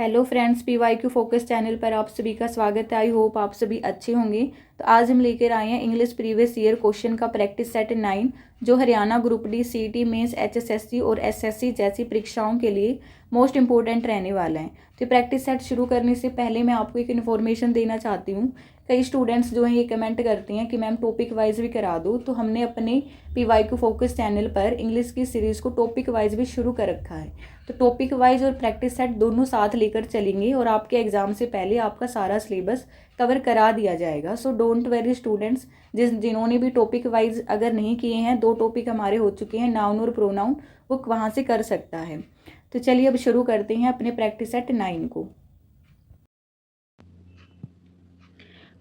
Hello friends, PYQ focus channel पर आप सभी का स्वागत है। आई होप आप सभी अच्छे होंगे। तो आज हम लेकर आए हैं इंग्लिश प्रीवियस ईयर क्वेश्चन का प्रैक्टिस सेट 9, जो Haryana group D, CET mains, HSSC और SSC जैसी परीक्षाओं के लिए मोस्ट इंपॉर्टेंट रहने वाला है। तो प्रैक्टिस सेट शुरू करने से पहले मैं आपको एक इन्फॉर्मेशन देना चाहती हूँ। कई स्टूडेंट्स जो हैं ये कमेंट करते हैं कि मैम टॉपिक वाइज भी करा दो, तो हमने अपने PYQ फोकस चैनल पर इंग्लिश की सीरीज़ को टॉपिक वाइज भी शुरू कर रखा है। तो टॉपिक वाइज और प्रैक्टिस सेट दोनों साथ लेकर चलेंगे और आपके एग्जाम से पहले आपका सारा सिलेबस कवर करा दिया जाएगा। सो डोंट वेरी स्टूडेंट्स, जिन्होंने भी टॉपिक वाइज अगर नहीं किए हैं, 2 टॉपिक हमारे हो चुके हैं, नाउन और प्रोनाउन, वो वहाँ से कर सकता है। तो चलिए अब शुरू करते हैं अपने प्रैक्टिस सेट 9 को।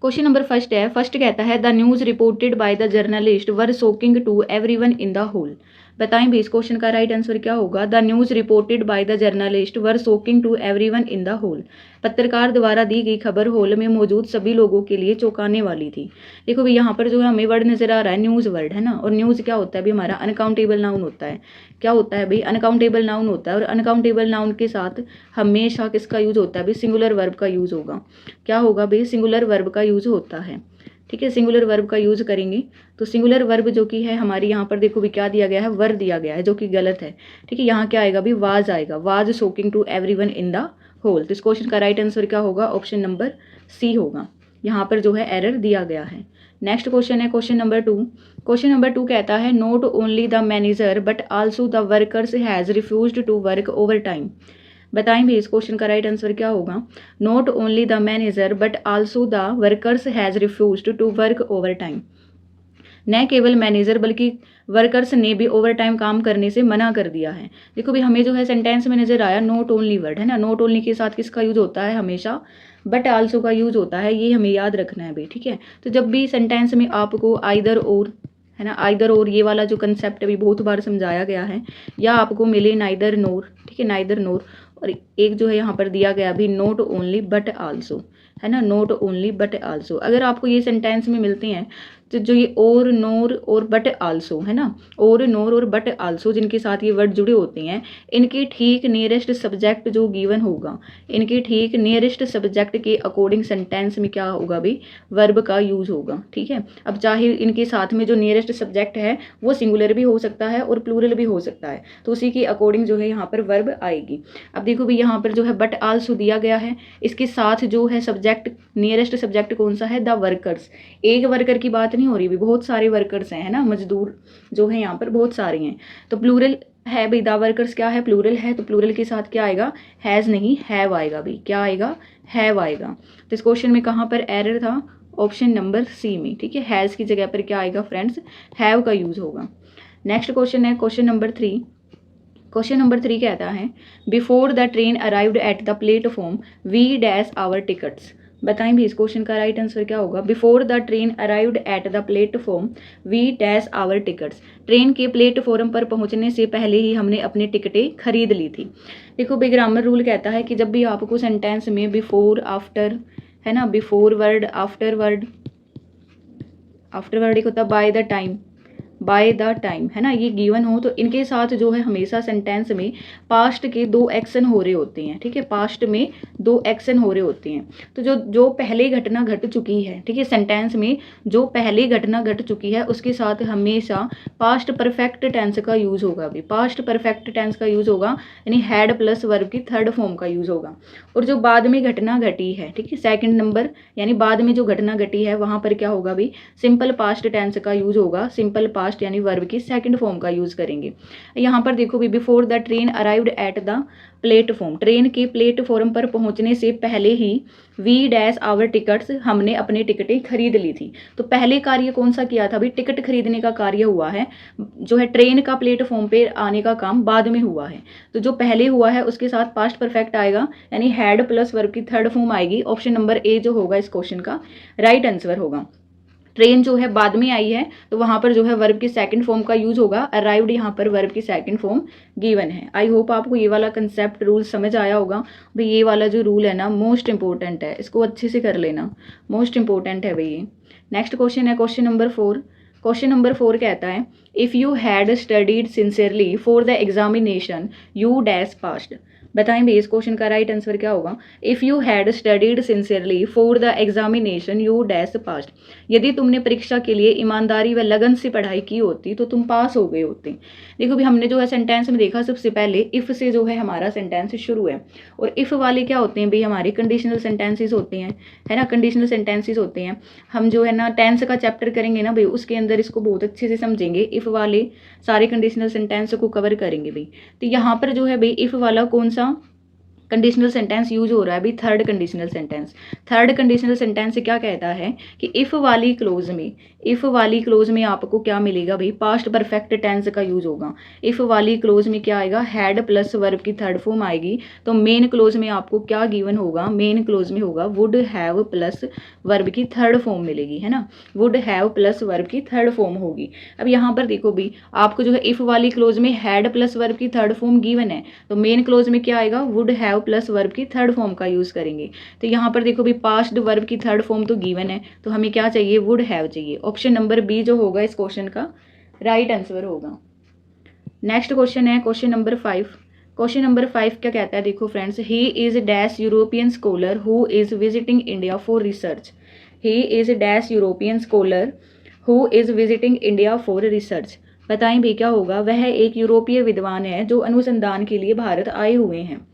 क्वेश्चन नंबर फर्स्ट है। फर्स्ट कहता है the news reported by the journalist were shocking to everyone in the whole. बताएं भी इस क्वेश्चन का राइट आंसर क्या होगा। The news reported by the journalist were shocking to everyone in the whole. पत्रकार द्वारा दी गई खबर हॉल में मौजूद सभी लोगों के लिए चौंकाने वाली थी। देखो भी यहाँ पर जो है हमें वर्ड नजर आ रहा है, न्यूज़ वर्ड है ना। और न्यूज़ क्या होता है भी, हमारा अनकाउंटेबल नाउन होता है। क्या होता है भाई, अनकाउंटेबल नाउन होता है। और अनकाउंटेबल नाउन के साथ हमेशा किसका यूज होता है भाई, सिंगुलर वर्ब का यूज होगा। क्या होगा भाई, सिंगुलर वर्ब का यूज होता है। ठीक है, सिंगुलर वर्ब का यूज करेंगे। तो सिंगुलर वर्ब जो कि है हमारी यहाँ पर देखो भी क्या दिया गया है, वर दिया गया है, जो कि गलत है। ठीक है, यहाँ क्या आएगा भी, वाज आएगा। Was shocking to everyone in the whole. तो इस क्वेश्चन का राइट आंसर क्या होगा, ऑप्शन नंबर सी होगा। यहाँ पर जो है एरर दिया गया है। नेक्स्ट क्वेश्चन है क्वेश्चन नंबर 2। क्वेश्चन नंबर 2 कहता है not only the manager but also the workers has refused to work over time. बताएं भी इस क्वेश्चन का राइट आंसर क्या होगा। Not only the manager but also the workers has refused to work over time. न केवल manager बल्कि workers ने भी ओवर टाइम काम करने से मना कर दिया है। देखो भी हमें जो है सेंटेंस में नजर आया नॉट ओनली वर्ड है ना। नॉट ओनली के साथ किसका यूज होता है, हमेशा बट आल्सो का यूज होता है। ये हमें याद रखना है भाई। ठीक है, तो जब भी सेंटेंस में आपको आइदर और है ना, आइदर और ये वाला जो कंसेप्ट अभी बहुत बार समझाया गया है, या आपको मिले नाइदर नोर। ठीक है, नाइदर नोर। और एक जो है यहाँ पर दिया गया अभी नॉट ओनली बट आल्सो है ना, नॉट ओनली बट आल्सो। अगर आपको ये सेंटेंस में मिलते हैं तो जो ये और नोर और बट आल्सो है ना, और नोर और बट आल्सो जिनके साथ ये वर्ड जुड़े होते हैं, इनके ठीक नियरेस्ट सब्जेक्ट जो गिवन होगा, इनके ठीक नियरेस्ट सब्जेक्ट के अकॉर्डिंग सेंटेंस में क्या होगा भी, वर्ब का यूज होगा। ठीक है, अब चाहे इनके साथ में जो नियरेस्ट सब्जेक्ट है वो सिंगुलर भी हो सकता है और प्लूरल भी हो सकता है, तो उसी के अकॉर्डिंग जो है यहाँ पर वर्ब आएगी। अब देखो भी यहाँ पर जो है बट आल्सो दिया गया है, इसके साथ जो है सब्जेक्ट, नियरेस्ट सब्जेक्ट कौन सा है, द वर्कर्स। एक वर्कर की बात नहीं हो रही भी, बहुत सारे वर्कर्स हैं है ना, मजदूर जो है यहाँ पर बहुत सारे हैं। तो प्लूरल है भाई, द वर्कर्स क्या है, प्लूरल है। तो प्लूरल के साथ क्या आएगा, हैज़ नहीं हैव आएगा भाई। क्या आएगा, हैव आएगा। तो इस क्वेश्चन में कहाँ पर एरर था, ऑप्शन नंबर सी में। ठीक है, हैज़ की जगह पर क्या आएगा फ्रेंड्स, हैव का यूज होगा। नेक्स्ट क्वेश्चन है क्वेश्चन नंबर 3। क्वेश्चन नंबर 3 कहता है before the train arrived at the platform we dash our tickets. बताएं भी इस क्वेश्चन का राइट आंसर क्या होगा। Before the train arrived at the platform we dash our tickets. Train के प्लेटफॉर्म पर पहुंचने से पहले ही हमने अपनी टिकटें खरीद ली थी। देखो भी ग्रामर रूल कहता है कि जब भी आपको सेंटेंस में बिफोर, आफ्टर है ना, before word, after word, after word एक होता है by the time, by the time है ना, ये गिवन हो तो इनके साथ जो है हमेशा सेंटेंस में पास्ट के 2 एक्शन हो रहे होते हैं। ठीक है, पास्ट में 2 एक्शन हो रहे होते हैं। तो जो पहले घटना घट चुकी है, ठीक है, सेंटेंस में जो पहले घटना घट चुकी है उसके साथ हमेशा पास्ट परफेक्ट टेंस का यूज होगा भी। पास्ट परफेक्ट टेंस का यूज होगा, यानी हैड प्लस वर्ब की थर्ड फॉर्म का यूज होगा। और जो बाद में घटना घटी है, ठीक है, सेकंड नंबर, यानी बाद में जो घटना घटी है वहां पर क्या होगा भी, सिंपल पास्ट टेंस का यूज होगा। सिंपल पास्ट यानी वर्ब की सेकंड फॉर्म का यूज करेंगे। यहाँ पर देखो भी before the train arrived at the platform, train के प्लेटफॉर्म पर पहुंचने से पहले ही वी डैश आवर टिकट्स, हमने अपनी टिकटें खरीद ली थी। तो पहले कार्य कौन सा किया था भाई, टिकट खरीदने का कार्य हुआ है। जो है ट्रेन का प्लेटफॉर्म पे आने का काम बाद में हुआ है। तो जो पहले हुआ है उसके साथ पास्ट परफेक्ट आएगा, यानी हैड प्लस वर्ब की थर्ड फॉर्म आएगी। ऑप्शन नंबर ए जो होगा इस क्वेश्चन का राइट आंसर होगा। ट्रेन जो है बाद में आई है तो वहां पर जो है वर्ब की सेकंड फॉर्म का यूज होगा। अराइव्ड यहाँ पर वर्ब की सेकंड फॉर्म गिवन है। आई होप आपको ये वाला कंसेप्ट रूल समझ आया होगा भाई। ये वाला जो रूल है ना मोस्ट इंपॉर्टेंट है, इसको अच्छे से कर लेना, मोस्ट इंपॉर्टेंट है भाई ये। नेक्स्ट क्वेश्चन है क्वेश्चन नंबर 4। क्वेश्चन नंबर 4 कहता है if you had studied sincerely for the examination you dash passed. बताएं भी इस क्वेश्चन का राइट आंसर क्या होगा। If you had studied sincerely for the examination you dash past. यदि तुमने परीक्षा के लिए ईमानदारी व लगन से पढ़ाई की होती तो तुम पास हो गए होते। देखो भी हमने जो है सेंटेंस में देखा सबसे पहले इफ़ से जो है हमारा सेंटेंस शुरू है, और इफ़ वाले क्या होते हैं भाई, हमारे कंडीशनल सेंटेंसेस होते हैं, है ना, कंडीशनल सेंटेंसेस होते हैं। हम जो है ना टेंस का चैप्टर करेंगे ना भाई, उसके अंदर इसको बहुत अच्छे से समझेंगे, इफ़ वाले सारे कंडीशनल सेंटेंस को कवर करेंगे भाई। तो यहाँ पर जो है भाई इफ़ वाला कौन सा कंडीशनल सेंटेंस यूज हो रहा है अभी, third conditional sentence. Third conditional sentence क्या कहता है कि इफ़ वाली क्लोज में, इफ़ वाली क्लोज में आपको क्या मिलेगा भाई, पास्ट परफेक्ट टेंस का यूज होगा। इफ़ वाली क्लोज में क्या आएगा, हैड प्लस वर्ब की थर्ड फॉर्म आएगी। तो मेन क्लोज में आपको क्या गिवन होगा, मेन क्लोज में होगा वुड हैव प्लस वर्ब की थर्ड फॉर्म मिलेगी, है ना, वुड हैव प्लस वर्ब की थर्ड फॉर्म होगी। अब यहाँ पर देखो भी आपको जो है इफ़ वाली क्लोज में हैड प्लस वर्ब की थर्ड फॉर्म गिवन है, तो मेन क्लोज में क्या आएगा, वुड हैव प्लस वर्ब की थर्ड फॉर्म का यूज़ करेंगे। तो यहाँ पर देखो भी पास्ट वर्ब की थर्ड फॉर्म तो गिवन है, तो हमें क्या चाहिए, वुड हैव चाहिए। ऑप्शन नंबर बी जो होगा इस क्वेश्चन का राइट आंसर होगा। नेक्स्ट क्वेश्चन है क्वेश्चन नंबर 5। क्वेश्चन नंबर 5 क्या कहता है, देखो friends, he is dash European scholar who is visiting India for research. He is dash European scholar who is visiting India for research. बताएं भी क्या होगा, वह एक यूरोपीय विद्वान है जो अनुसंधान के लिए भारत आए हुए हैं।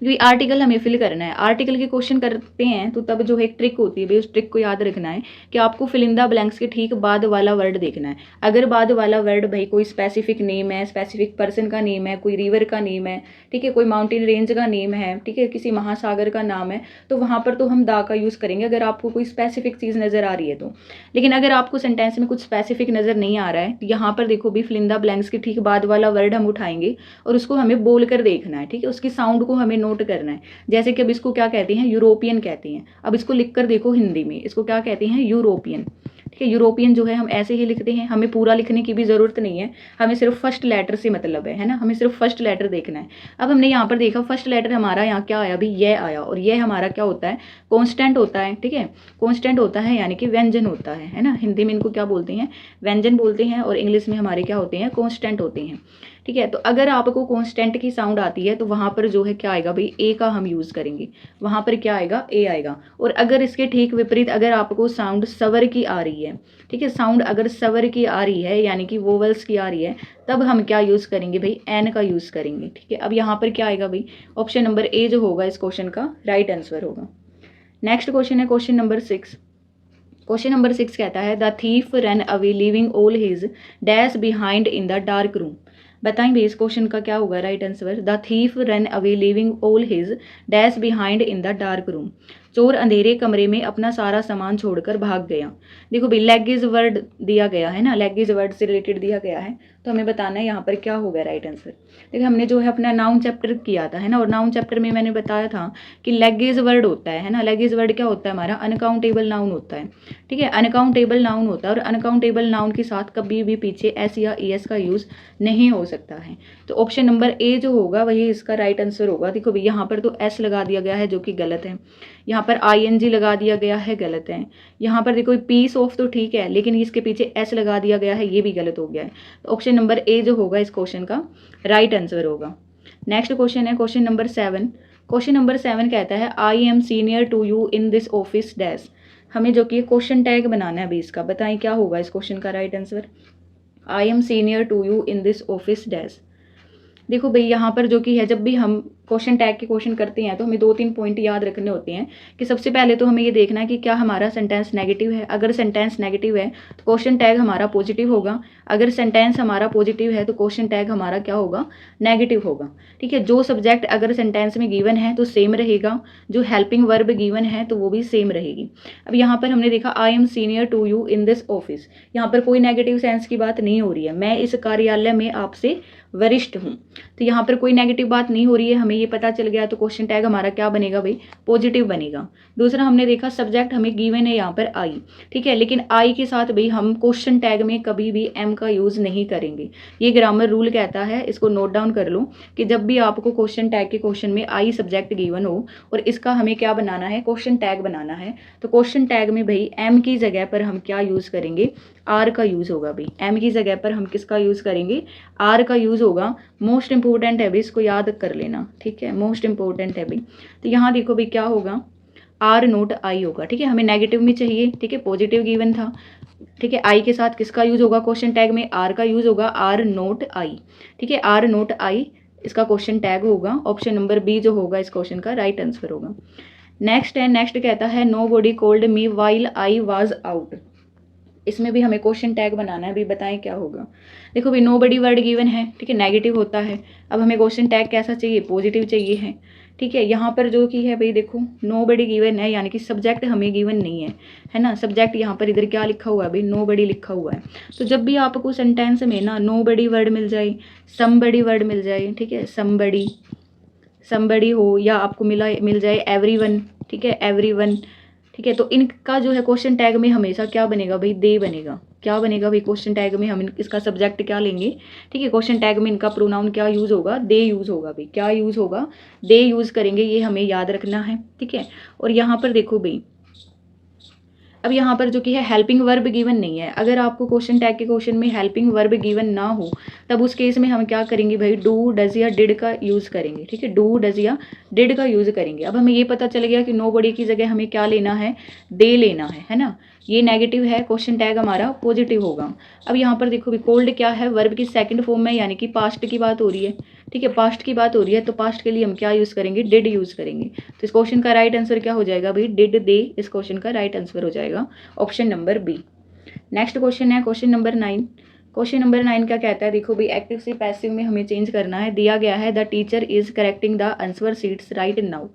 क्योंकि आर्टिकल हमें फिल करना है, आर्टिकल के क्वेश्चन करते हैं तो तब जो है एक ट्रिक होती है भाई, उस ट्रिक को याद रखना है कि आपको फिल इन द ब्लैंक्स के ठीक बाद वाला वर्ड देखना है। अगर बाद वाला वर्ड भाई कोई स्पेसिफिक नेम है, स्पेसिफिक पर्सन का नेम है, कोई रिवर का नेम है, ठीक है, कोई माउंटेन रेंज का नेम है, ठीक है, किसी महासागर का नाम है, तो वहाँ पर तो हम दा का यूज़ करेंगे अगर आपको कोई स्पेसिफिक चीज़ नज़र आ रही है तो। लेकिन अगर आपको सेंटेंस में कुछ स्पेसिफिक नज़र नहीं आ रहा है तो यहाँ पर देखो भी फिल इन द ब्लैंक्स के ठीक बाद वाला वर्ड हम उठाएंगे और उसको हमें बोल कर देखना है, ठीक है, उसकी साउंड को हमें नोट करना है। जैसे कि अब इसको क्या कहते हैं, यूरोपियन कहते हैं। अब इसको लिखकर देखो हिंदी में, इसको क्या कहते हैं, यूरोपियन, ठीक है। यूरोपियन जो है हम ऐसे ही लिखते हैं, हमें पूरा लिखने की भी ज़रूरत नहीं है, हमें सिर्फ फर्स्ट लेटर से मतलब है ना, हमें सिर्फ फर्स्ट लेटर देखना है। अब हमने यहाँ पर देखा फर्स्ट लेटर हमारा यहाँ क्या आया अभी, ये आया, और ये हमारा क्या होता है, कॉन्स्टेंट होता है, ठीक है, कॉन्स्टेंट होता है यानी कि व्यंजन होता है ना। हिंदी में इनको क्या बोलते हैं, व्यंजन बोलते हैं, और इंग्लिश में हमारे क्या होते हैं, कॉन्स्टेंट होते हैं, ठीक है। तो अगर आपको कॉन्स्टेंट की साउंड आती है तो वहाँ पर जो है क्या आएगा भाई, ए का हम यूज़ करेंगे, वहाँ पर क्या आएगा, ए आएगा। और अगर इसके ठीक विपरीत अगर आपको साउंड स्वर की आ रही है, ठीक है, साउंड अगर स्वर की आ रही है यानी कि वोवल्स की आ रही है, तब हम क्या यूज़ करेंगे भाई, एन का यूज़ करेंगे, ठीक है। अब यहाँ पर क्या आएगा भाई, ऑप्शन नंबर ए जो होगा इस क्वेश्चन का राइट आंसर होगा। नेक्स्ट क्वेश्चन है क्वेश्चन नंबर 6। क्वेश्चन नंबर 6 कहता है, the thief run away leaving all his dash behind in the dark room. बताएं भी इस क्वेश्चन का क्या होगा right answer. The thief run away leaving all his dash behind in the dark room. चोर अंधेरे कमरे में अपना सारा सामान छोड़कर भाग गया। देखो भाई लेग इज वर्ड दिया गया है ना, लेग इज वर्ड से रिलेटेड दिया गया है, तो हमें बताना है यहाँ पर क्या होगा राइट आंसर। देखिए हमने जो है अपना नाउन चैप्टर किया था, है ना, और नाउन चैप्टर में मैंने बताया था कि लेग इज वर्ड होता है ना, लेग इज वर्ड क्या होता है हमारा, अनकाउंटेबल नाउन होता है, ठीक है, अनकाउंटेबल नाउन होता है, और अनकाउंटेबल नाउन के साथ कभी भी पीछे एस या ई एस का यूज़ नहीं हो सकता है। तो ऑप्शन नंबर ए जो होगा वही इसका राइट आंसर होगा। देखो भाई यहाँ पर तो एस लगा दिया गया है जो कि गलत है, यहाँ पर आई एन जी लगा दिया गया है, गलत है। यहाँ पर देखो पीस ऑफ तो ठीक है, लेकिन इसके पीछे एस लगा दिया गया है, ये भी गलत हो गया है। तो ऑप्शन नंबर ए जो होगा इस क्वेश्चन का राइट आंसर होगा। नेक्स्ट क्वेश्चन है क्वेश्चन नंबर 7। क्वेश्चन नंबर 7 कहता है, I am senior to you in this office dash. हमें जो कि क्वेश्चन टैग बनाना है अभी इसका, बताएं क्या होगा इस क्वेश्चन का right answer. I am senior to you in this office dash. देखो भाई यहाँ पर जो कि है, जब भी हम क्वेश्चन टैग के क्वेश्चन करते हैं तो हमें 2-3 पॉइंट याद रखने होते हैं कि सबसे पहले तो हमें ये देखना है कि क्या हमारा सेंटेंस नेगेटिव है। अगर सेंटेंस नेगेटिव है तो क्वेश्चन टैग हमारा पॉजिटिव होगा, अगर सेंटेंस हमारा पॉजिटिव है तो क्वेश्चन टैग हमारा क्या होगा, नेगेटिव होगा, ठीक है। जो सब्जेक्ट अगर सेंटेंस में गिवन है तो सेम रहेगा, जो हेल्पिंग वर्ब गिवन है तो वो भी सेम रहेगी। अब यहाँ पर हमने देखा I am senior to you in this office, यहाँ पर कोई नेगेटिव सेंस की बात नहीं हो रही है, मैं इस कार्यालय में आपसे वरिष्ठ हूँ, तो यहाँ पर कोई नेगेटिव बात नहीं हो रही है, हमें ये पता चल गया। तो क्वेश्चन टैग हमारा क्या बनेगा भाई, पॉजिटिव बनेगा। दूसरा हमने देखा सब्जेक्ट हमें गिवन है यहाँ पर आई, ठीक है, लेकिन आई के साथ भाई हम क्वेश्चन टैग में कभी भी एम का यूज़ नहीं करेंगे, ये ग्रामर रूल कहता है, इसको नोट डाउन कर लो कि जब भी आपको क्वेश्चन टैग के क्वेश्चन में आई सब्जेक्ट गिवन हो और इसका हमें क्या बनाना है, क्वेश्चन टैग बनाना है, तो क्वेश्चन टैग में भाई एम की जगह पर हम क्या यूज़ करेंगे, आर का यूज़ होगा भाई। एम की जगह पर हम किसका यूज़ करेंगे, आर का यूज़ यूज़ होगा, मोस्ट इंपॉर्टेंट है भी, इसको याद कर लेना, ठीक है, मोस्ट इंपॉर्टेंट है भी। तो यहाँ देखो भी क्या होगा, आर नोट आई होगा, ठीक है, हमें नेगेटिव में चाहिए, ठीक है, पॉजिटिव गिवन था, ठीक है। आई के साथ किसका यूज होगा क्वेश्चन टैग में, आर का यूज होगा, आर नोट आई, ठीक है, आर नोट आई इसका क्वेश्चन टैग होगा। ऑप्शन नंबर बी जो होगा इस क्वेश्चन का राइट आंसर होगा। नेक्स्ट है, नेक्स्ट कहता है nobody called me while I was out. इसमें भी हमें क्वेश्चन टैग बनाना है, अभी बताएं क्या होगा। देखो भाई नो बडी वर्ड गिवन है, ठीक है, नेगेटिव होता है। अब हमें क्वेश्चन टैग कैसा चाहिए, पॉजिटिव चाहिए है, ठीक है। यहाँ पर जो कि है भाई देखो नो बडी गिवन है, यानी कि सब्जेक्ट हमें गिवन नहीं है ना। सब्जेक्ट यहाँ पर इधर क्या लिखा हुआ है भाई, नो बडी लिखा हुआ है। तो जब भी आपको सेंटेंस में ना नो बडी वर्ड मिल जाए, सम बडी वर्ड मिल जाए, ठीक है, समबडी हो, या आपको मिल जाए एवरीवन, ठीक है, एवरीवन, ठीक है, तो इनका जो है क्वेश्चन टैग में हमेशा क्या बनेगा भाई, दे बनेगा। क्या बनेगा भाई क्वेश्चन टैग में, हम इसका सब्जेक्ट क्या लेंगे, ठीक है, क्वेश्चन टैग में इनका प्रोनाउन क्या यूज़ होगा, दे यूज़ होगा भाई, क्या यूज़ होगा, दे यूज़ करेंगे, ये हमें याद रखना है, ठीक है। और यहाँ पर देखो भाई, अब यहाँ पर जो कि है हेल्पिंग वर्ब गिवन नहीं है। अगर आपको क्वेश्चन टैग के क्वेश्चन में हेल्पिंग वर्ब गिवन ना हो, तब उस केस में हम क्या करेंगे भाई, डू डज या डिड का यूज़ करेंगे, ठीक है, डू डज या डिड का यूज़ करेंगे। अब हमें ये पता चल गया कि नो बडी की जगह हमें क्या लेना है, दे लेना है ना। ये नेगेटिव है, क्वेश्चन टैग हमारा पॉजिटिव होगा। अब यहाँ पर देखो भी कोल्ड क्या है, वर्ब की सेकंड फॉर्म में, यानी कि पास्ट की बात हो रही है, ठीक है, पास्ट की बात हो रही है, तो पास्ट के लिए हम क्या यूज़ करेंगे, डिड यूज़ करेंगे। तो इस क्वेश्चन का राइट आंसर क्या हो जाएगा भाई, डिड दे, इस क्वेश्चन का राइट आंसर हो जाएगा option number B. Next question है क्वेश्चन नंबर 9। क्वेश्चन नंबर 9 क्या कहता है, देखो भाई एक्टिव से पैसिव में हमें चेंज करना है। दिया गया है the teacher is correcting the answer sheets right now.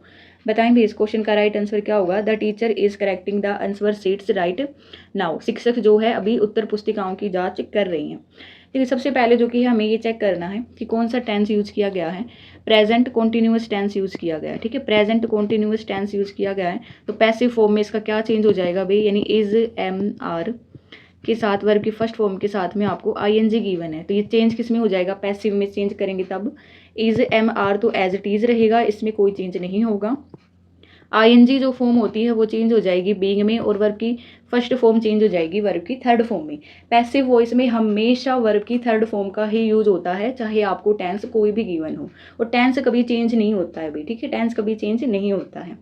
बताएं भी इस क्वेश्चन का राइट आंसर क्या होगा, the teacher is correcting the answer sheets right now. शिक्षक जो है अभी उत्तर पुस्तिकाओं की जांच कर रही हैं। देखिए सबसे पहले जो कि हमें ये चेक करना है कि कौन सा टेंस यूज़ किया गया है, प्रेजेंट कॉन्टिन्यूअस टेंस यूज़ किया गया है, ठीक है, प्रेजेंट कॉन्टिन्यूअस टेंस यूज़ किया गया है। तो पैसिव फॉर्म में इसका क्या चेंज हो जाएगा भाई, यानी इज एम आर के साथ वर्ब की फर्स्ट फॉर्म के साथ में आपको आईएनजी गिवन है, तो ये चेंज किस में हो जाएगा, पैसिव में चेंज करेंगे तब। इज एम आर तो एज इट इज रहेगा, इसमें कोई चेंज नहीं होगा। आईएनजी जो फॉर्म होती है वो चेंज हो जाएगी बीइंग में, और वर्ब की फर्स्ट फॉर्म चेंज हो जाएगी वर्ब की थर्ड फॉर्म में। पैसिव वॉइस में हमेशा वर्ब की थर्ड फॉर्म का ही यूज होता है, चाहे आपको टेंस कोई भी गिवन हो, और टेंस कभी चेंज नहीं होता है भाई, ठीक है, टेंस कभी चेंज नहीं होता है।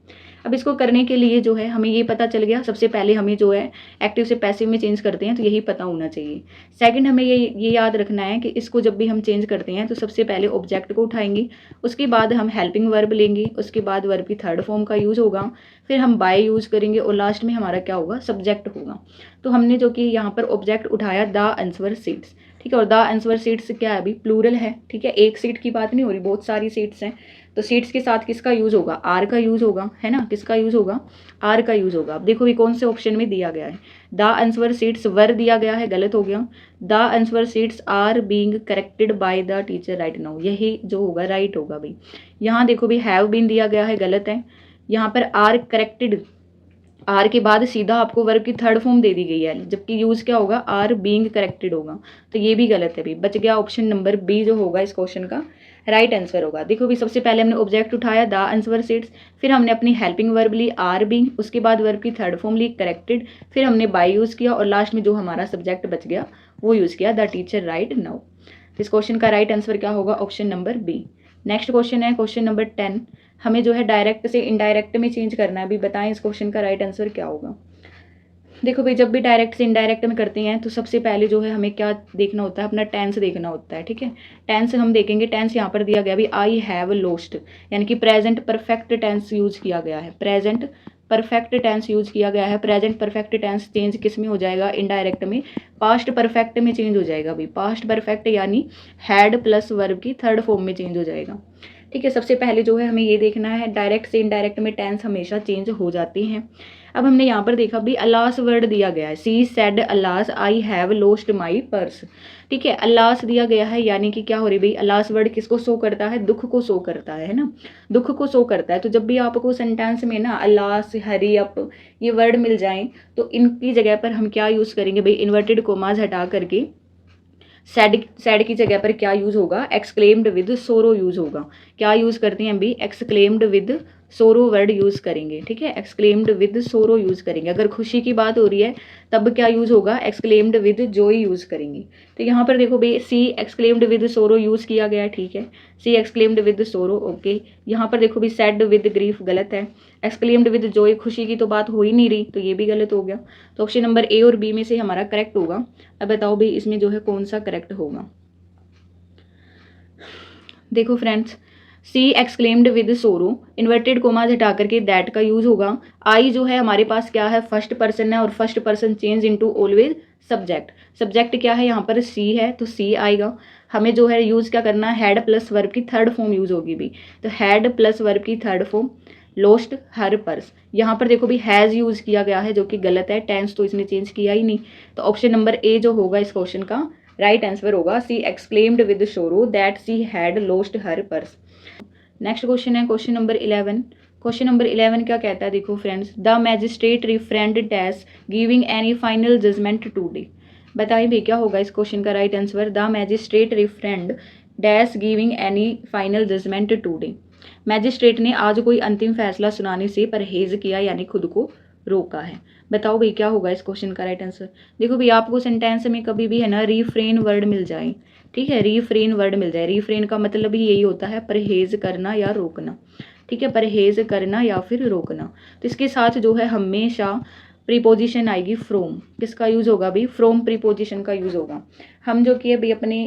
अब इसको करने के लिए जो है हमें ये पता चल गया, सबसे पहले हमें जो है एक्टिव से पैसिव में चेंज करते हैं तो यही पता होना चाहिए। सेकंड हमें ये याद रखना है कि इसको जब भी हम चेंज करते हैं तो सबसे पहले ऑब्जेक्ट को उठाएंगे, उसके बाद हम हेल्पिंग वर्ब लेंगे, उसके बाद वर्ब की थर्ड फॉर्म का यूज़ होगा, फिर हम बाय यूज़ करेंगे, और लास्ट में हमारा क्या होगा, सब्जेक्ट होगा। तो हमने जो कि यहाँ पर ऑब्जेक्ट उठाया द आंसर सीट्स, ठीक है, और द आंसर सीट्स क्या है अभी, प्लूरल है, ठीक है, एक सीट की बात नहीं हो रही, बहुत सारी सीट्स हैं। तो सीट्स के साथ किसका यूज़ होगा, आर का यूज़ होगा, है ना, किसका यूज़ होगा, आर का यूज़ होगा। अब देखो भी कौन से ऑप्शन में दिया गया है, द आंसर सीट्स वर दिया गया है, गलत हो गया। The answer sheets are being corrected by the teacher right now, यही जो होगा राइट होगा भाई। यहाँ देखो भी हैव बीन दिया गया है, गलत है। यहाँ पर आर करेक्टेड, आर के बाद सीधा आपको वर्ब की थर्ड फॉर्म दे दी गई है, जबकि यूज़ क्या होगा, आर बीइंग करेक्टेड होगा, तो ये भी गलत है भाई। बच गया ऑप्शन नंबर बी जो होगा इस क्वेश्चन का राइट आंसर होगा। देखो भी सबसे पहले हमने ऑब्जेक्ट उठाया द आंसर सीट्स, फिर हमने अपनी हेल्पिंग वर्ब ली आर बीइंग, उसके बाद वर्ब की थर्ड फॉर्म ली करेक्टेड, फिर हमने बाय यूज़ किया, और लास्ट में जो हमारा सब्जेक्ट बच गया वो यूज़ किया द टीचर राइट नाउ। इस क्वेश्चन का राइट आंसर क्या होगा, option number B. Next question है क्वेश्चन नंबर 10। हमें जो है डायरेक्ट से इनडायरेक्ट में चेंज करना है। अभी बताएं इस क्वेश्चन का राइट आंसर क्या होगा। देखो भाई जब भी डायरेक्ट से इनडायरेक्ट में करते हैं तो सबसे पहले जो है हमें क्या देखना होता है, अपना टेंस देखना होता है, ठीक है। टेंस हम देखेंगे, टेंस यहाँ पर दिया गया भी आई हैव लोस्ट, यानी कि प्रेजेंट परफेक्ट टेंस यूज किया गया है, प्रेजेंट परफेक्ट टेंस यूज किया गया है। प्रेजेंट परफेक्ट टेंस चेंज किस में हो जाएगा, इनडायरेक्ट में, पास्ट परफेक्ट में चेंज हो जाएगा भाई। पास्ट परफेक्ट यानी हैड प्लस वर्ब की थर्ड फॉर्म में चेंज हो जाएगा, ठीक है। सबसे पहले जो है हमें ये देखना है, डायरेक्ट से इनडायरेक्ट में टेंस हमेशा चेंज हो जाते हैं। अब हमने यहाँ पर देखा भी अलास वर्ड दिया गया है, she said alas I have lost my purse, ठीक है। अलास दिया गया है, यानी कि क्या हो रही भाई, अलास वर्ड किसको शो करता है, दुख को शो करता है ना, दुख को शो करता है। तो जब भी आपको सेंटेंस में ना अलास, हरी अप ये वर्ड मिल जाएं तो इनकी जगह पर हम क्या यूज़ करेंगे भाई, इन्वर्टेड कोमाज हटा करके सैड की जगह पर क्या यूज़ होगा, एक्सक्लेम्ड विद सोरो यूज़ होगा। क्या यूज़ करते हैं अभी, एक्सक्लेम्ड विद सोरो वर्ड यूज़ करेंगे, ठीक है, एक्सक्लेम्ड विद सोरो यूज़ करेंगे। अगर खुशी की बात हो रही है तब क्या यूज़ होगा, एक्सक्लेम्ड विद जॉय यूज़ करेंगे। तो यहाँ पर देखो भाई सी एक्सक्लेम्ड विद सोरो यूज़ किया गया, ठीक है, सी एक्सक्लेम्ड विद सोरो, ओके। यहाँ पर देखो भाई सैड विद ग्रीफ गलत है, एक्सक्लेम्ड विद जॉय खुशी की तो बात हो ही नहीं रही, तो ये भी गलत हो गया। तो ऑप्शन नंबर ए और बी में से हमारा करेक्ट होगा। अब बताओ भाई इसमें जो है कौन सा करेक्ट होगा। देखो फ्रेंड्स, सी एक्सक्लेम्ड विद सोरो, इन्वर्टेड कोमाज हटा करके दैट का यूज होगा। आई जो है हमारे पास क्या है, फर्स्ट पर्सन है और first person change into always subject. Subject क्या है यहाँ पर, सी है, तो सी आएगा। हमें जो है यूज क्या करना है, हैड प्लस वर्ब की थर्ड फॉर्म यूज होगी भी, तो हैड प्लस वर्ब की third form, lost her purse. यहाँ पर देखो भी हैज़ यूज़ किया गया है जो कि गलत है, टेंस तो इसने चेंज किया ही नहीं। तो ऑप्शन नंबर ए जो होगा इस क्वेश्चन का राइट आंसर होगा, she exclaimed with sorrow that she had lost her purse. Next question है क्वेश्चन नंबर 11। क्वेश्चन नंबर 11 क्या कहता है, देखो friends, the magistrate refrained dash giving any final judgment today. बताइए भी क्या होगा इस क्वेश्चन का right answer. The magistrate refrained dash giving any final judgment today. Magistrate ने आज कोई अंतिम फैसला सुनाने से परहेज किया यानी खुद को रोका है। बताओ भाई क्या होगा इस क्वेश्चन का राइट आंसर। देखो भाई आपको सेंटेंस में कभी भी है ना रिफ्रेन वर्ड मिल जाए, ठीक है, रिफ्रेन वर्ड मिल जाए। रिफ्रेन का मतलब ही यही होता है परहेज करना या रोकना, ठीक है, परहेज करना या फिर रोकना। तो इसके साथ जो है हमेशा प्रीपोजिशन आएगी फ्रोम। किसका यूज होगा भाई, फ्रोम प्रीपोजिशन का यूज होगा। हम जो कि अभी अपने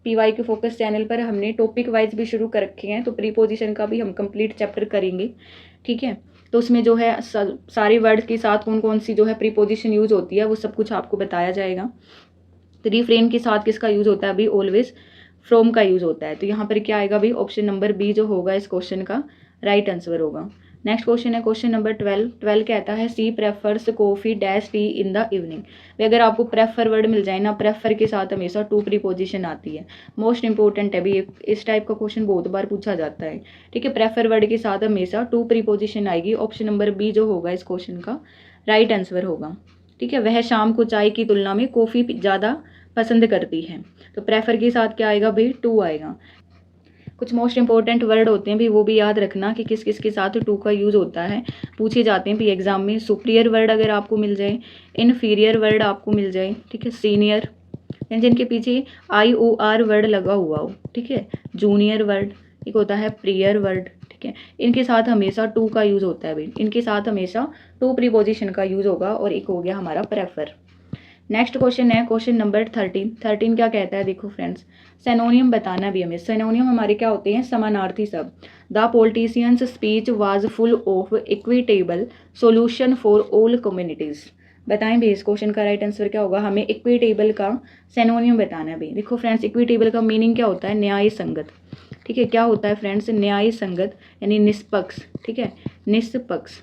पीवाई के फोकस चैनल पर हमने टॉपिक वाइज भी शुरू कर रखे हैं, तो प्रीपोजिशन का भी हम कंप्लीट चैप्टर करेंगे, ठीक है। तो उसमें जो है सारे वर्ड्स के साथ कौन कौन सी जो है प्रीपोजिशन यूज होती है वो सब कुछ आपको बताया जाएगा। तो रिफ्रेन के साथ किसका यूज होता है अभी, ऑलवेज फ्रॉम का यूज होता है। तो यहाँ पर क्या आएगा भाई, ऑप्शन नंबर बी जो होगा इस क्वेश्चन का राइट आंसर होगा। नेक्स्ट क्वेश्चन है क्वेश्चन नंबर 12। 12 कहता है she prefers coffee dash tea in the evening. अगर आपको प्रेफर वर्ड मिल जाए ना, प्रेफर के साथ हमेशा टू प्रीपोजिशन आती है, मोस्ट इंपॉर्टेंट है भी, इस टाइप का क्वेश्चन बहुत बार पूछा जाता है, ठीक है। प्रेफर वर्ड के साथ हमेशा टू प्रीपोजिशन आएगी। ऑप्शन नंबर बी जो होगा इस क्वेश्चन का राइट आंसर होगा, ठीक है। वह शाम को चाय की तुलना में कॉफ़ी ज़्यादा पसंद करती है, तो प्रेफर के साथ क्या आएगा भाई, टू आएगा। कुछ मोस्ट इंपॉर्टेंट वर्ड होते हैं भी, वो भी याद रखना कि किस किस के साथ टू का यूज़ होता है, पूछे जाते हैं भी एग्जाम में। सुपीरियर वर्ड अगर आपको मिल जाए, इनफीरियर वर्ड आपको मिल जाए, ठीक है, सीनियर जिनके पीछे IOR वर्ड लगा हुआ हो, ठीक है, जूनियर वर्ड, एक होता है प्रियर वर्ड, ठीक है, इनके साथ हमेशा टू का यूज़ होता है भाई, इनके साथ हमेशा टू प्रीपोजिशन का यूज़ होगा। और एक हो गया हमारा प्रेफर। नेक्स्ट क्वेश्चन है क्वेश्चन नंबर 13। 13 क्या कहता है, देखो फ्रेंड्स, सेनोनियम बताना भी हमें। सेनोनियम हमारे क्या होते हैं, समानार्थी शब्द। The politicians speech was full of equitable solution for all communities. बताएं भी इस क्वेश्चन का राइट आंसर क्या होगा, हमें इक्विटेबल का सेनोनियम बताना है भी। देखो फ्रेंड्स, इक्विटेबल का मीनिंग क्या होता है, न्याय संगत, ठीक है। क्या होता है फ्रेंड्स, न्याय संगत यानी निष्पक्ष, ठीक है, निष्पक्ष,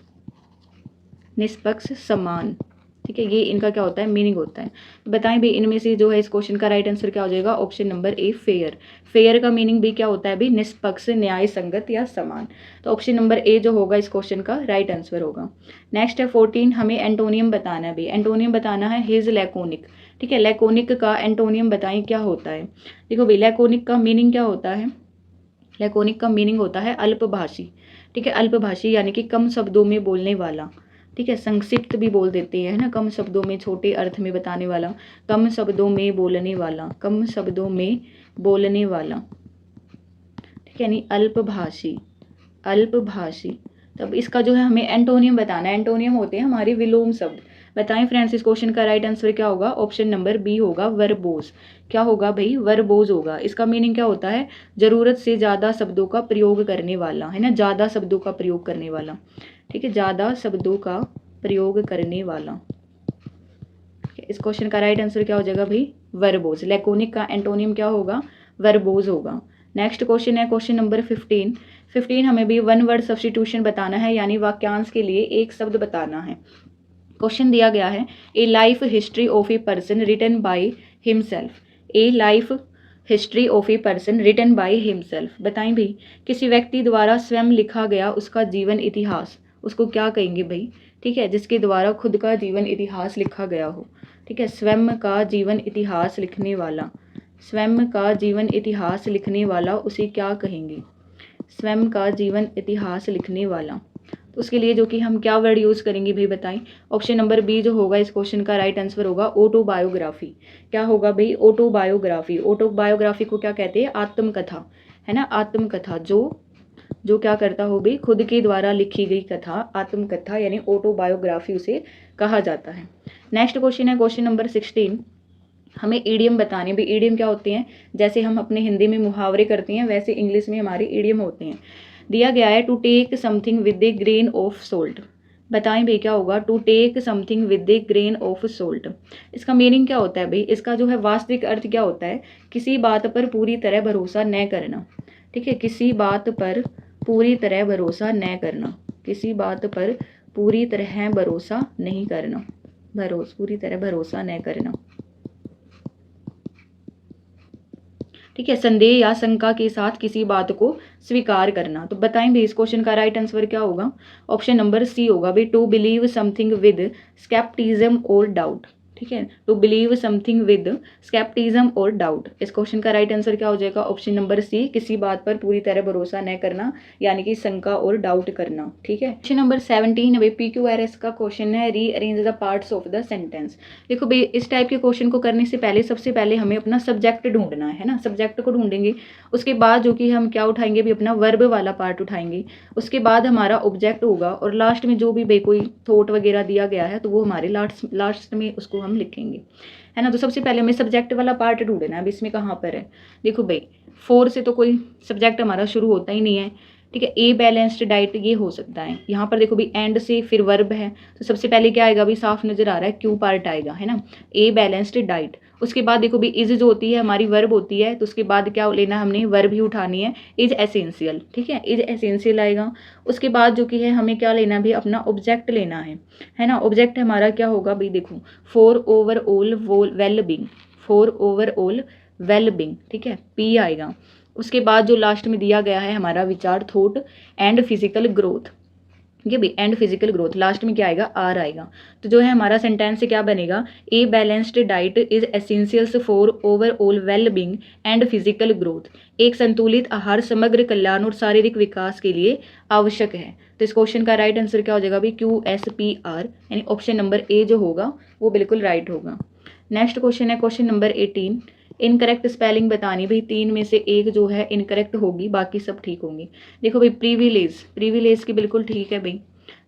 निष्पक्ष समान, ठीक है, ये इनका क्या होता है, मीनिंग होता है। तो बताएं भी इनमें से जो है इस क्वेश्चन का राइट आंसर क्या हो जाएगा, option number a fair. Fair का मीनिंग भी क्या होता है भी, निष्पक्ष, न्याय संगत या समान। तो ऑप्शन नंबर ए जो होगा इस क्वेश्चन का राइट आंसर होगा। नेक्स्ट है 14, हमें एंटोनियम बताना है भी। एंटोनियम बताना है हिज लैकोनिक, ठीक है। लैकोनिक का एंटोनियम बताएं क्या होता है। देखो भाई लैकोनिक का मीनिंग क्या होता है, लैकोनिक का मीनिंग होता है अल्पभाषी, ठीक है, अल्पभाषी यानी कि कम शब्दों में बोलने वाला, ठीक है, संक्षिप्त भी बोल देते हैं ना, कम शब्दों में छोटे अर्थ में बताने वाला, कम शब्दों में बोलने वाला, कम शब्दों में बोलने वाला, ठीक है, यानी अल्पभाषी, अल्पभाषी। तब इसका जो है हमें एंटोनियम बताना है। एंटोनियम होते हैं हमारे विलोम शब्द। बताएं फ्रेंड्स इस क्वेश्चन का राइट आंसर क्या होगा, ऑप्शन नंबर बी होगा वर्बोज। क्या होगा भाई, वर्बोज होगा। इसका मीनिंग क्या होता है, जरूरत से ज़्यादा शब्दों का प्रयोग करने वाला, है ना, ज़्यादा शब्दों का प्रयोग करने वाला, ठीक है, ज़्यादा शब्दों का प्रयोग करने वाला। इस क्वेश्चन का राइट आंसर क्या हो जाएगा भाई, वर्बोज। लैकोनिक का एंटोनियम क्या होगा, वर्बोज होगा। नेक्स्ट क्वेश्चन है क्वेश्चन नंबर 15। 15 हमें भी वन वर्ड सब्स्टिट्यूशन बताना है, यानी वाक्यांश के लिए एक शब्द बताना है। क्वेश्चन दिया गया है, a life history of a person written by himself. A life history of a person written by himself. बताएं भाई किसी व्यक्ति द्वारा स्वयं लिखा गया उसका जीवन इतिहास, उसको क्या कहेंगे भाई, ठीक है, जिसके द्वारा खुद का जीवन इतिहास लिखा गया हो, ठीक है, स्वयं का जीवन इतिहास लिखने वाला, स्वयं का जीवन इतिहास लिखने वाला उसे क्या कहेंगे, स्वयं का जीवन इतिहास लिखने वाला, तो उसके लिए जो कि हम क्या वर्ड यूज़ करेंगे भाई बताएं। ऑप्शन नंबर बी जो होगा इस क्वेश्चन का राइट आंसर होगा ऑटोबायोग्राफी। क्या होगा भाई, ऑटोबायोग्राफी। ऑटोबायोग्राफी को क्या कहते हैं, आत्मकथा, है ना, आत्मकथा। जो क्या करता हो भाई, खुद के द्वारा लिखी गई कथा, आत्मकथा यानी ऑटोबायोग्राफी उसे कहा जाता है। नेक्स्ट क्वेश्चन है क्वेश्चन नंबर 16। हमें ईडियम बताने भी। ईडियम क्या होते हैं, जैसे हम अपने हिंदी में मुहावरे करते हैं वैसे इंग्लिश में हमारे ईडियम होते हैं। दिया गया है to take something with a grain of salt. बताएं भाई क्या होगा, to take something with a grain of salt. इसका मीनिंग क्या होता है भाई, इसका जो है वास्तविक अर्थ क्या होता है, किसी बात पर पूरी तरह भरोसा न करना। ठीक है, किसी बात पर पूरी तरह भरोसा न करना, किसी बात पर पूरी तरह भरोसा नहीं करना, पूरी तरह भरोसा न करना। ठीक है, संदेह या शंका के साथ किसी बात को स्वीकार करना। तो बताएं भी इस क्वेश्चन का राइट आंसर क्या होगा। ऑप्शन नंबर सी होगा भाई, to believe something with scepticism और डाउट। ठीक है, to believe something with scepticism और डाउट। इस क्वेश्चन का राइट आंसर क्या हो जाएगा, ऑप्शन नंबर सी, किसी बात पर पूरी तरह भरोसा न करना यानी कि शंका और डाउट करना। ठीक है, क्वेश्चन नंबर 17 भाई PQRS का क्वेश्चन है, rearrange the parts of the sentence. देखो भाई इस टाइप के क्वेश्चन को करने से पहले सबसे पहले हमें अपना सब्जेक्ट ढूंढना है ना, सब्जेक्ट को ढूंढेंगे। उसके बाद जो कि हम क्या उठाएंगे भी, अपना वर्ब वाला पार्ट उठाएंगे। उसके बाद हमारा ऑब्जेक्ट होगा और लास्ट में जो भी भाई कोई थॉट वगैरह दिया गया है तो वो हमारे लास्ट में उसको हम लिखेंगे, है ना। तो सबसे पहले हमें सब्जेक्ट वाला पार्ट ढूंढना है। अब इसमें कहाँ पर है, देखो भाई 4 से तो कोई सब्जेक्ट हमारा शुरू होता ही नहीं है। ठीक है, ए बैलेंस्ड डाइट ये हो सकता है। यहाँ पर देखो भी एंड से फिर वर्ब है, तो सबसे पहले क्या आएगा भी, साफ नजर आ रहा है क्यू पार्ट आएगा, है ना, ए बैलेंस्ड डाइट। उसके बाद देखो भी इज जो होती है हमारी वर्ब होती है, तो उसके बाद क्या लेना हमने, वर्ब ही उठानी है, इज एसेंशियल। ठीक है, इज एसेंशियल आएगा। उसके बाद जो कि है हमें क्या लेना भी, अपना ऑब्जेक्ट लेना है ना। ऑब्जेक्ट हमारा क्या होगा भाई, देखो for overall well being, for overall well being. ठीक है, पी आएगा। उसके बाद जो लास्ट में दिया गया है हमारा विचार, थॉट एंड फिजिकल ग्रोथ। ये भी एंड फिजिकल ग्रोथ, लास्ट में क्या आएगा, आर आएगा। तो जो है हमारा सेंटेंस से क्या बनेगा, a balanced diet is essentials for overall well being and physical growth. एक संतुलित आहार समग्र कल्याण और शारीरिक विकास के लिए आवश्यक है। तो इस क्वेश्चन का राइट आंसर क्या हो जाएगा भी, QSPR, यानी ऑप्शन नंबर ए जो होगा वो बिल्कुल राइट होगा। नेक्स्ट क्वेश्चन है क्वेश्चन नंबर 18। इनकरेक्ट स्पेलिंग बतानी भाई, 3 में से एक जो है इनकरेक्ट होगी, बाकी सब ठीक होंगी। देखो भाई प्रिविलेज, प्रिविलेज की बिल्कुल ठीक है भाई।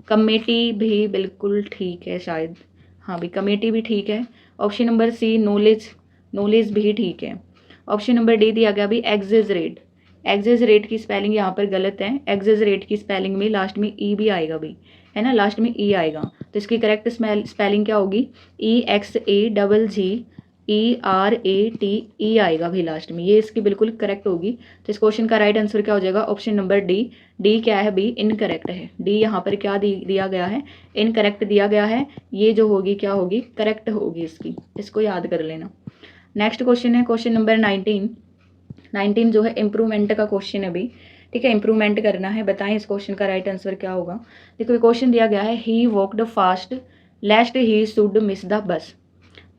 कमेटी भी बिल्कुल ठीक है शायद, हाँ भाई कमेटी भी ठीक है। Option number C knowledge, knowledge भी ठीक है। ऑप्शन नंबर डी दिया गया भाई एग्जेजरेट, एग्जेजरेट की स्पेलिंग यहाँ पर गलत है। एग्जेजरेट की स्पेलिंग में लास्ट में ई भी आएगा भाई, है ना, लास्ट में ई आएगा। तो इसकी करेक्ट स्पेलिंग क्या होगी, EXAGGERATE आएगा भाई लास्ट में, ये इसकी बिल्कुल करेक्ट होगी। तो इस क्वेश्चन का राइट आंसर क्या हो जाएगा, ऑप्शन नंबर डी। डी क्या है भाई, इनकरेक्ट है। डी यहाँ पर क्या दिया गया है, इनकरेक्ट दिया गया है। ये जो होगी क्या होगी, करेक्ट होगी इसकी, इसको याद कर लेना। नेक्स्ट क्वेश्चन है क्वेश्चन नंबर 19 जो है इम्प्रूवमेंट का क्वेश्चन है भाई। ठीक है, इम्प्रूवमेंट करना है, बताएं इस क्वेश्चन का राइट आंसर क्या होगा। देखो क्वेश्चन दिया गया है, ही walked fast lest he should miss the बस।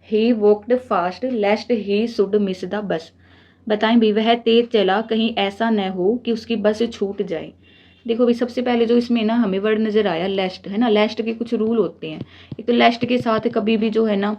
ही walked fast lest he should miss the बस। बताएं भी, वह तेज चला कहीं ऐसा न हो कि उसकी बस छूट जाए। देखो भाई सबसे पहले जो इसमें ना हमें वर्ड नज़र आया लेस्ट, है ना। लेस्ट के कुछ रूल होते हैं। एक तो लेस्ट के साथ कभी भी जो है ना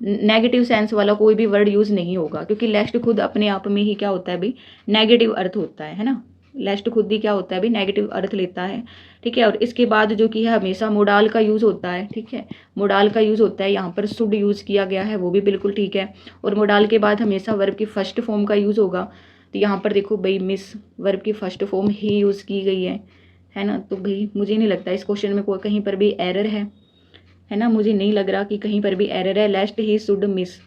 नेगेटिव सेंस वाला कोई भी वर्ड यूज़ नहीं होगा, क्योंकि लेस्ट खुद अपने आप में ही क्या होता है भाई, नेगेटिव अर्थ होता है ना। लेस्ट खुद ही क्या होता है भाई, नेगेटिव अर्थ लेता है। ठीक है, और इसके बाद जो कि है हमेशा मोडाल का यूज़ होता है। ठीक है, मोडाल का यूज़ होता है, यहाँ पर शुड यूज़ किया गया है, वो भी बिल्कुल ठीक है। और मोडाल के बाद हमेशा वर्ब की फर्स्ट फॉर्म का यूज़ होगा। तो यहाँ पर देखो भाई मिस, वर्ब की फर्स्ट फॉर्म ही यूज़ की गई है ना। तो भाई मुझे नहीं लगता इस क्वेश्चन में कोई कहीं पर भी एरर है ना, मुझे नहीं लग रहा कि कहीं पर भी एरर है। लेस्ट ही शुड मिस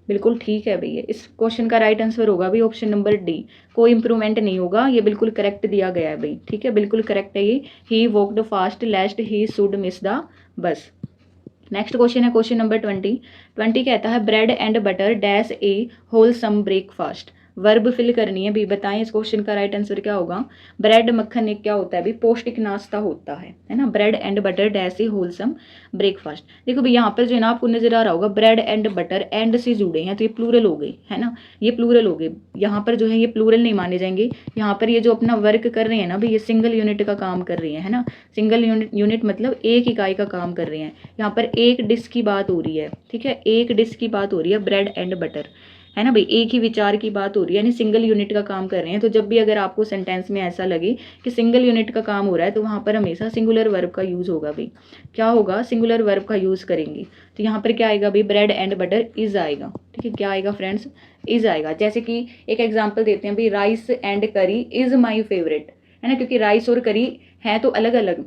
बिल्कुल ठीक है भैया। इस क्वेश्चन का राइट आंसर होगा भाई ऑप्शन नंबर डी, कोई इंप्रूवमेंट नहीं होगा, ये बिल्कुल करेक्ट दिया गया है भाई। ठीक है, बिल्कुल करेक्ट है ये, he walked fast lest he should miss the bus. Next question है क्वेश्चन नंबर 20 कहता है bread and butter dash a wholesome breakfast. Verb fill करनी है भाई। बताएं इस क्वेश्चन का राइट आंसर क्या होगा। ब्रेड मक्खन एक क्या होता है भाई, पौष्टिक नाश्ता होता है ना। Bread and butter dash wholesome breakfast. देखो भाई यहाँ पर जो है ना आपको नजर आ रहा होगा ब्रेड एंड बटर एंड से जुड़े हैं तो ये प्लूरल हो गई है ना, ये प्लूरल हो गए। यहाँ पर जो है ये प्लूरल नहीं माने जाएंगे। यहाँ पर ये जो अपना वर्क कर रहे हैं ना भाई, ये सिंगल यूनिट का काम कर रही है ना। सिंगल यूनिट मतलब एक इकाई का काम कर रहे हैं। यहाँ पर एक डिश की बात हो रही है, ठीक है, एक डिश की बात हो रही है ब्रेड एंड बटर, है ना भाई, एक ही विचार की बात हो रही है, यानी सिंगल यूनिट का काम कर रहे हैं। तो जब भी अगर आपको सेंटेंस में ऐसा लगे कि सिंगल यूनिट का काम हो रहा है तो वहाँ पर हमेशा सिंगुलर वर्ब का यूज़ होगा भाई। क्या होगा, सिंगुलर वर्ब का यूज़ करेंगे। तो यहाँ पर क्या आएगा भाई, ब्रेड एंड बटर इज आएगा। ठीक है, क्या आएगा फ्रेंड्स, इज आएगा। जैसे कि एक एग्जाम्पल देते हैं भाई, राइस एंड करी इज माई फेवरेट, है ना, क्योंकि राइस और करी हैं तो अलग अलग,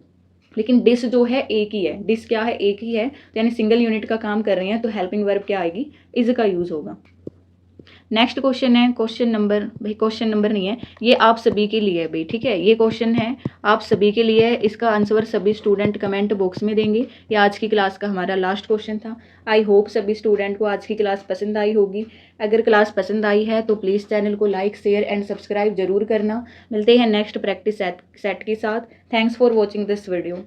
लेकिन डिश जो है एक ही है। डिश क्या है, एक ही है, तो यानी सिंगल यूनिट का काम कर रहे हैं तो हेल्पिंग वर्ब क्या आएगी, इज का यूज़ होगा। नेक्स्ट क्वेश्चन है, क्वेश्चन नंबर, भाई क्वेश्चन नंबर नहीं है, ये आप सभी के लिए है भाई। ठीक है, ये क्वेश्चन है आप सभी के लिए है। इसका आंसर सभी स्टूडेंट कमेंट बॉक्स में देंगे। ये आज की क्लास का हमारा लास्ट क्वेश्चन था। आई होप सभी स्टूडेंट को आज की क्लास पसंद आई होगी। अगर क्लास पसंद आई है तो प्लीज़ चैनल को लाइक शेयर एंड सब्सक्राइब जरूर करना। मिलते हैं नेक्स्ट प्रैक्टिस सेट के साथ। Thanks for watching this video.